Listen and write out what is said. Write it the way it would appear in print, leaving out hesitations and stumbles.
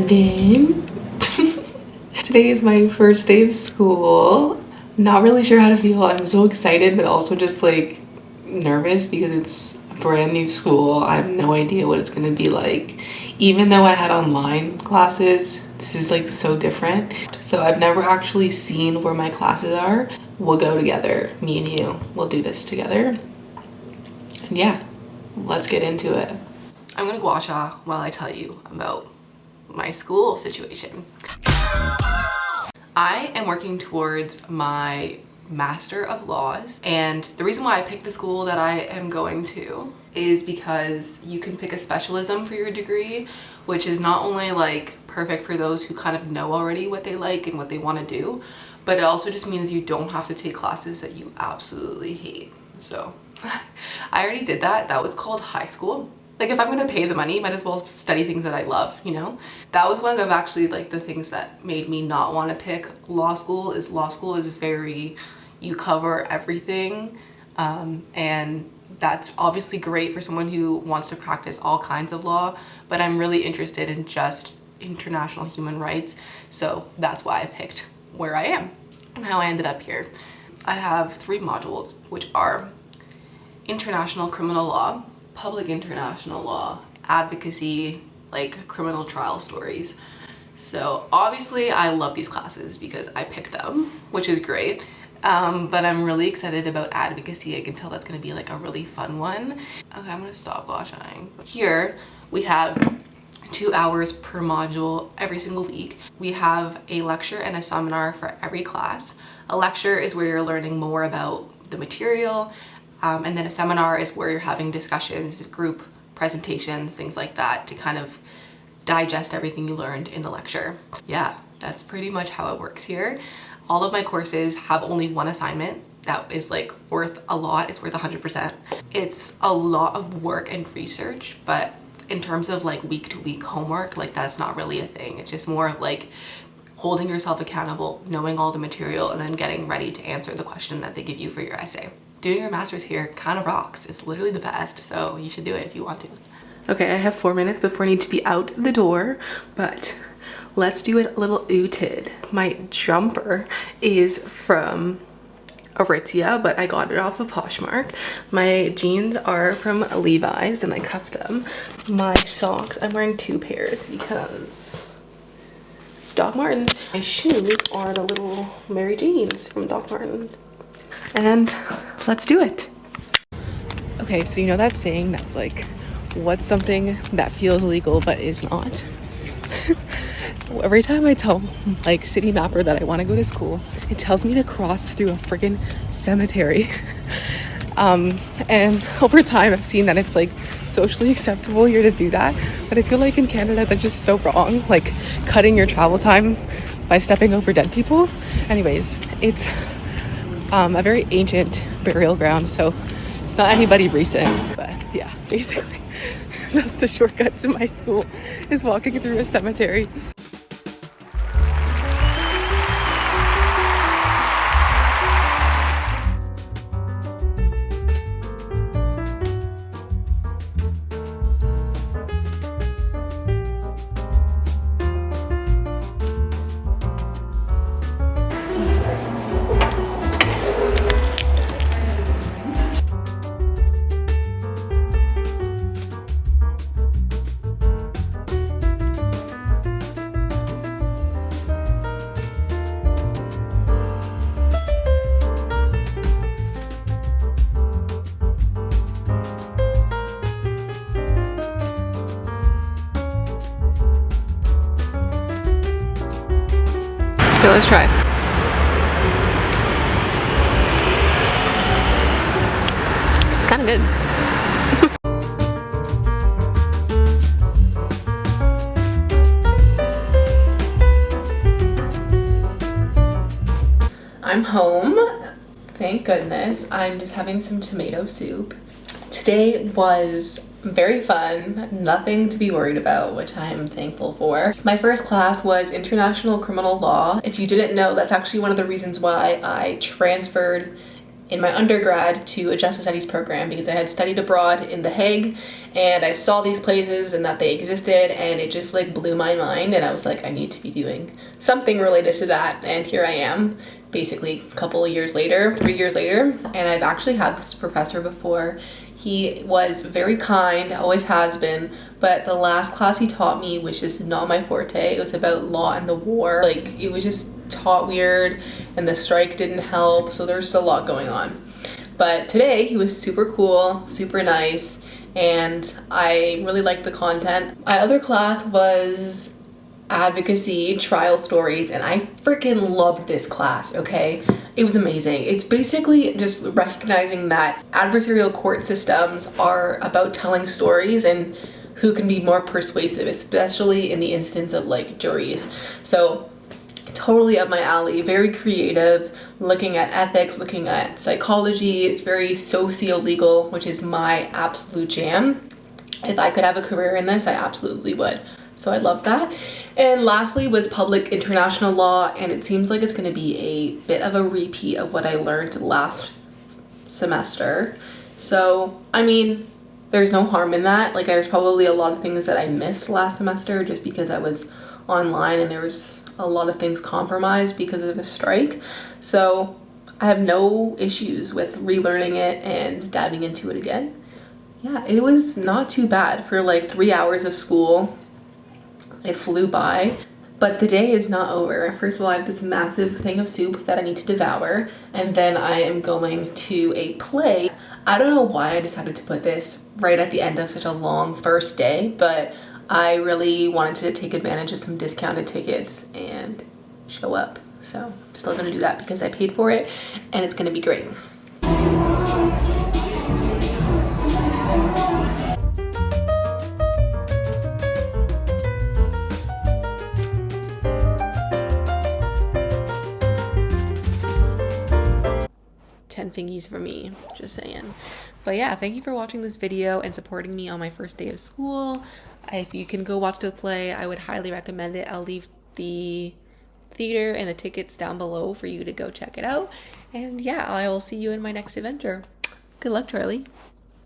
London. Today is my first day of school. Not really sure how to feel. I'm so excited, but also just like nervous because it's a brand new school. I have no idea what it's gonna be like. Even though I had online classes, this is like so different. So I've never actually seen where my classes are. We'll go together, me and you. We'll do this together. And yeah, let's get into it. I'm gonna gua sha while I tell you about my school situation. I am working towards my Master of Laws, and the reason why I picked the school that I am going to is because you can pick a specialism for your degree, which is not only like perfect for those who kind of know already what they like and what they want to do, but it also just means you don't have to take classes that you absolutely hate. So I already did that. That was called high school. Like, if I'm gonna pay the money, might as well study things that I love, you know? That was one of actually like the things that made me not want to pick law school. Is law school is very, you cover everything, and that's obviously great for someone who wants to practice all kinds of law, but I'm really interested in just international human rights, so that's why I picked where I am and how I ended up here. I have 3 modules, which are international criminal law, public international law, advocacy, like criminal trial stories. So obviously I love these classes because I picked them, which is great. But I'm really excited about advocacy. I can tell that's gonna be like a really fun one. Okay, I'm gonna stop watching. Here we have 2 hours per module every single week. We have a lecture and a seminar for every class. A lecture is where you're learning more about the material, and then a seminar is where you're having discussions, group presentations, things like that to kind of digest everything you learned in the lecture. Yeah, that's pretty much how it works here. All of my courses have only one assignment that is like worth a lot. It's worth 100%. It's a lot of work and research, but in terms of like week to week homework, like that's not really a thing. It's just more of like holding yourself accountable, knowing all the material, and then getting ready to answer the question that they give you for your essay. Doing your master's here kind of rocks. It's literally the best, so you should do it if you want to. Okay, I have 4 minutes before I need to be out the door, but let's do it a little ooted. My jumper is from Aritzia, but I got it off of Poshmark. My jeans are from Levi's and I cuffed them. My socks, I'm wearing 2 pairs because Doc Martens. My shoes are the little Mary Janes from Doc Martens. And let's do it. Okay, so you know that saying that's like, what's something that feels legal but is not? Every time I tell like City Mapper that I want to go to school, it tells me to cross through a freaking cemetery. And over time I've seen that it's like socially acceptable here to do that, but I feel like in Canada that's just so wrong, like cutting your travel time by stepping over dead people. Anyways, it's a very ancient burial ground, so it's not anybody recent, but yeah, basically that's the shortcut to my school, is walking through a cemetery. Okay, let's try. It's kind of good. I'm home. Thank goodness. I'm just having some tomato soup. Today was very fun, nothing to be worried about, which I'm thankful for. My first class was international criminal law. If you didn't know, that's actually one of the reasons why I transferred in my undergrad to a justice studies program because I had studied abroad in The Hague and I saw these places and that they existed, and it just like blew my mind, and I was like, I need to be doing something related to that. And here I am, basically a couple of years later, 3 years later, and I've actually had this professor before. He was very kind, always has been, but the last class he taught me was just not my forte. It was about law and the war. Like, it was just taught weird, and the strike didn't help, so there's a lot going on. But today he was super cool, super nice, and I really liked the content. My other class was advocacy, trial stories, and I freaking loved this class, okay? It was amazing. It's basically just recognizing that adversarial court systems are about telling stories and who can be more persuasive, especially in the instance of like juries. So totally up my alley, very creative, looking at ethics, looking at psychology. It's very socio-legal, which is my absolute jam. If I could have a career in this, I absolutely would. So I love that. And lastly was public international law, and it seems like it's going to be a bit of a repeat of what I learned last semester. So, I mean, there's no harm in that. Like, there's probably a lot of things that I missed last semester just because I was online and there was a lot of things compromised because of a strike. So I have no issues with relearning it and diving into it again. Yeah, it was not too bad for like 3 hours of school. It flew by, but the day is not over. First of all, I have this massive thing of soup that I need to devour, and then I am going to a play. I don't know why I decided to put this right at the end of such a long first day, but I really wanted to take advantage of some discounted tickets and show up. So I'm still gonna do that because I paid for it, and it's gonna be great. 10 thingies for me, just saying. But yeah, thank you for watching this video and supporting me on my first day of school. If you can go watch the play, I would highly recommend it. I'll leave the theater and the tickets down below for you to go check it out. And yeah, I will see you in my next adventure. Good luck, Charlie.